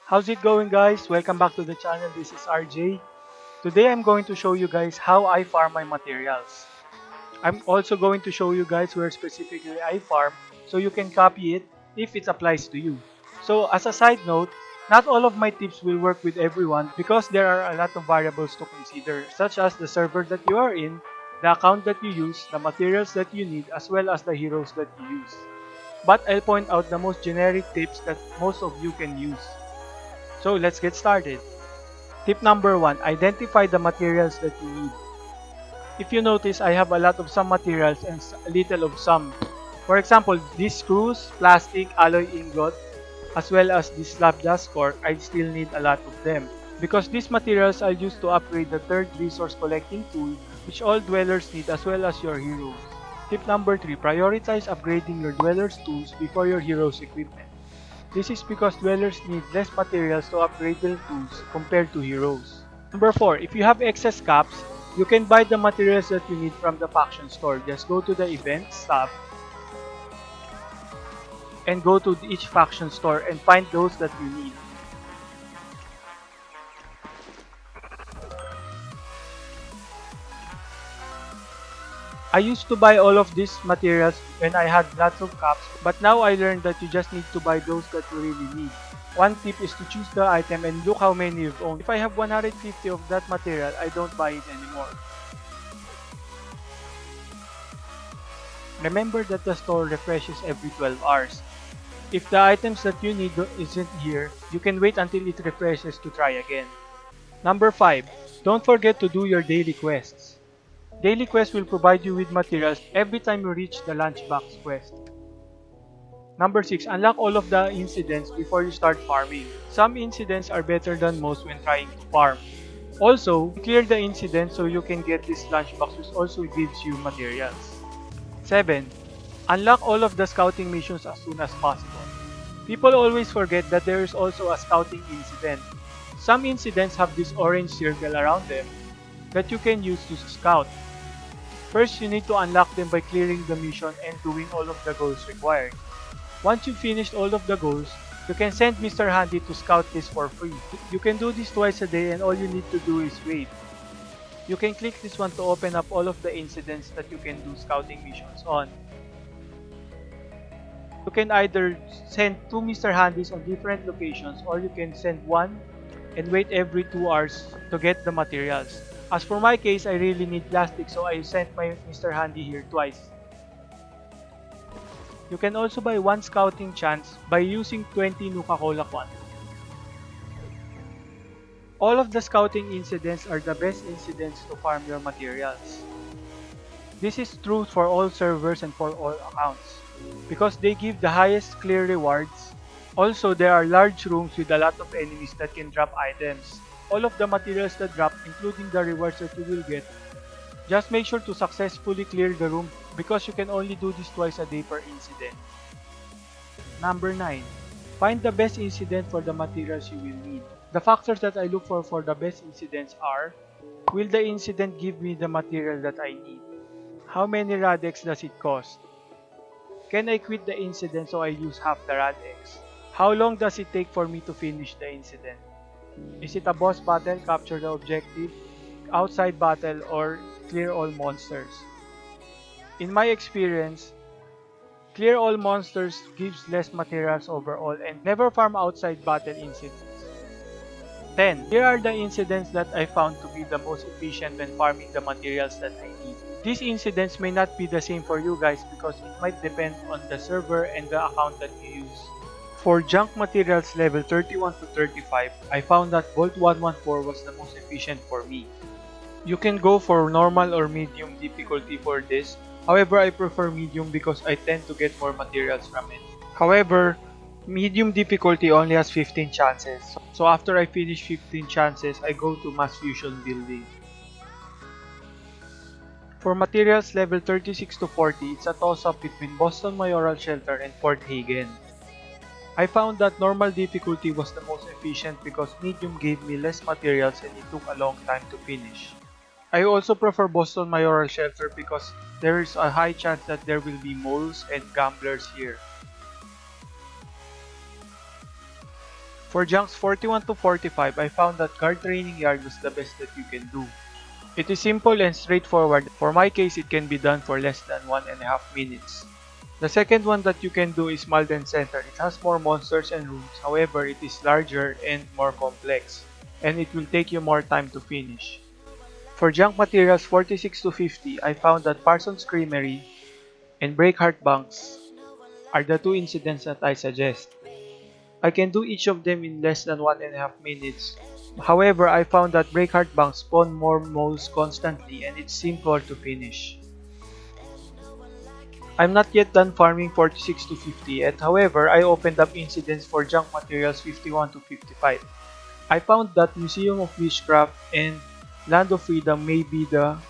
How's it going, guys? Welcome back to the channel. This is RJ. Today I'm going to show you guys how I farm my materials. I'm also going to show you guys where specifically I farm so you can copy it if it applies to you. So as a side note, not all of my tips will work with everyone because there are a lot of variables to consider, such as the server that you are in, the account that you use, the materials that you need, as well as the heroes that you use. But I'll point out the most generic tips that most of you can use. So let's get started. Tip number 1, identify the materials that you need. If you notice, I have a lot of some materials and a little of some. For example, these screws, plastic, alloy ingot, as well as this slab dust cork, I still need a lot of them. Because these materials I'll use to upgrade the third resource collecting tool, which all dwellers need as well as your heroes. Tip number 3, prioritize upgrading your dwellers tools before your heroes equipment. This is because dwellers need less materials to upgrade their tools compared to heroes. Number 4, if you have excess caps, you can buy the materials that you need from the faction store. Just go to the events tab and go to each faction store and find those that you need. I used to buy all of these materials when I had lots of caps, but now I learned that you just need to buy those that you really need. One tip is to choose the item and look how many you've owned. If I have 150 of that material, I don't buy it anymore. Remember that the store refreshes every 12 hours. If the items that you need isn't here, you can wait until it refreshes to try again. Number 5. Don't forget to do your daily quests. Daily quests will provide you with materials every time you reach the lunchbox quest. Number 6. Unlock all of the incidents before you start farming. Some incidents are better than most when trying to farm. Also, clear the incident so you can get this lunchbox which also gives you materials. 7. Unlock all of the scouting missions as soon as possible. People always forget that there is also a scouting incident. Some incidents have this orange circle around them that you can use to scout. First, you need to unlock them by clearing the mission and doing all of the goals required. Once you've finished all of the goals, you can send Mr. Handy to scout this for free. You can do this twice a day and all you need to do is wait. You can click this one to open up all of the incidents that you can do scouting missions on. You can either send two Mr. Handys on different locations or you can send one and wait every 2 hours to get the materials. As for my case, I really need plastic so I sent my Mr. Handy here twice. You can also buy one scouting chance by using 20 Nuka-Cola quantity. All of the scouting incidents are the best incidents to farm your materials. This is true for all servers and for all accounts, because they give the highest clear rewards. Also, there are large rooms with a lot of enemies that can drop items. All of the materials that drop, including the rewards that you will get, just make sure to successfully clear the room because you can only do this twice a day per incident. Number 9. Find the best incident for the materials you will need. The factors that I look for the best incidents are: will the incident give me the material that I need? How many Radex does it cost? Can I quit the incident so I use half the Radex? How long does it take for me to finish the incident? Is it a boss battle, capture the objective, outside battle, or clear all monsters? In my experience, clear all monsters gives less materials overall and never farm outside battle incidents. 10. Here are the incidents that I found to be the most efficient when farming the materials that I need. These incidents may not be the same for you guys because it might depend on the server and the account that you use. For junk materials level 31 to 35, I found that Vault 114 was the most efficient for me. You can go for normal or medium difficulty for this. However, I prefer medium because I tend to get more materials from it. However, medium difficulty only has 15 chances. So after I finish 15 chances, I go to mass fusion building. For materials level 36 to 40, it's a toss-up between Boston Mayoral Shelter and Fort Hagen. I found that normal difficulty was the most efficient because medium gave me less materials and it took a long time to finish. I also prefer Boston Mayoral Shelter because there is a high chance that there will be moles and gamblers here. For junks 41 to 45, I found that guard training yard was the best that you can do. It is simple and straightforward. For my case, it can be done for less than 1.5 minutes. The second one that you can do is Malden Center. It has more monsters and rooms, however it is larger and more complex, and it will take you more time to finish. For junk materials 46 to 50, I found that Parsons Creamery and Breakheart Banks are the two incidents that I suggest. I can do each of them in less than 1.5 minutes. However, I found that Breakheart Banks spawn more moles constantly and it's simpler to finish. I'm not yet done farming 46 to 50 yet, however, I opened up incidents for junk materials 51 to 55. I found that Museum of Witchcraft and Land of Freedom may be the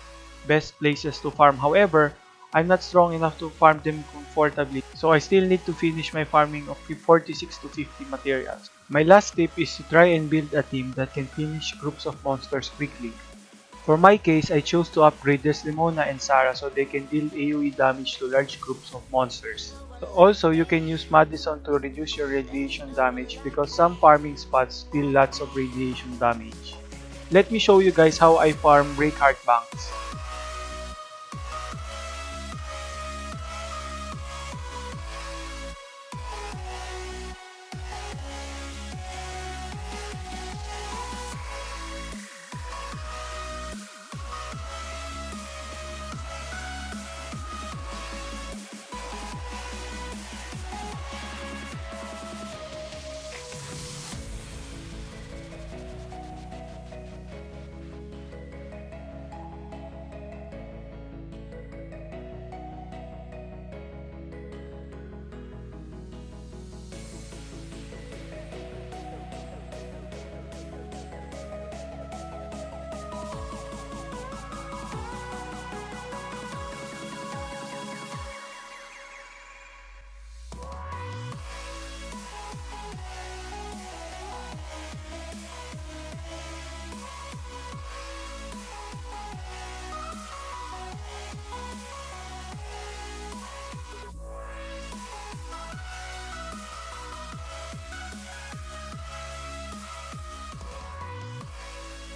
best places to farm. However, I'm not strong enough to farm them comfortably, so I still need to finish my farming of 46 to 50 materials. My last tip is to try and build a team that can finish groups of monsters quickly. For my case, I chose to upgrade Desdemona and Sarah so they can deal AoE damage to large groups of monsters. Also, you can use Madison to reduce your radiation damage because some farming spots deal lots of radiation damage. Let me show you guys how I farm Breakheart Banks.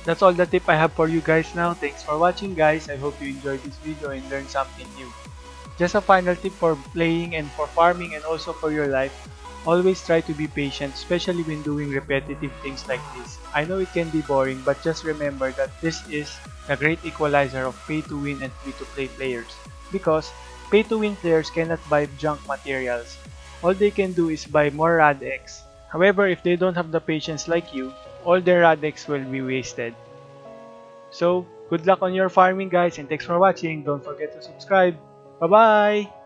That's all the tip I have for you guys now. Thanks for watching guys. I hope you enjoyed this video and learned something new. Just a final tip for playing and for farming and also for your life. Always try to be patient, especially when doing repetitive things like this. I know it can be boring, but just remember that this is the great equalizer of pay to win and free to play players. Because pay to win players cannot buy junk materials. All they can do is buy more Rad-X. However, if they don't have the patience like you, all their Rad-X will be wasted. So, good luck on your farming guys and thanks for watching. Don't forget to subscribe. Bye bye!